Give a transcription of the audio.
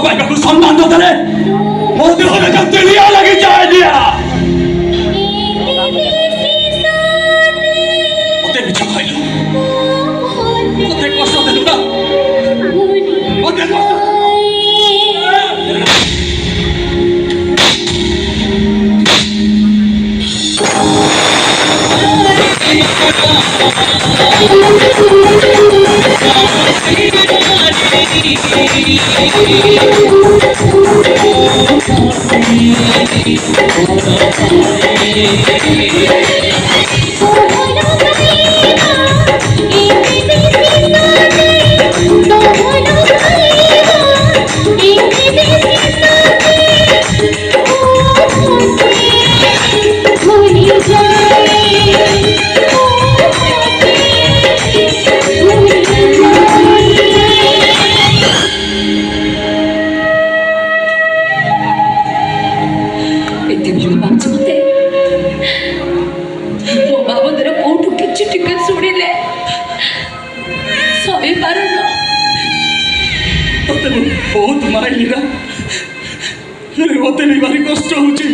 पाइबा को सम्मान दे मो देहरे जंतु लिया लगी जाए दिया मते मिछ खाइलु मते कष्ट देलु ना मते कष्ट बहुत माइली ना मते भी भारी कष्ट होची।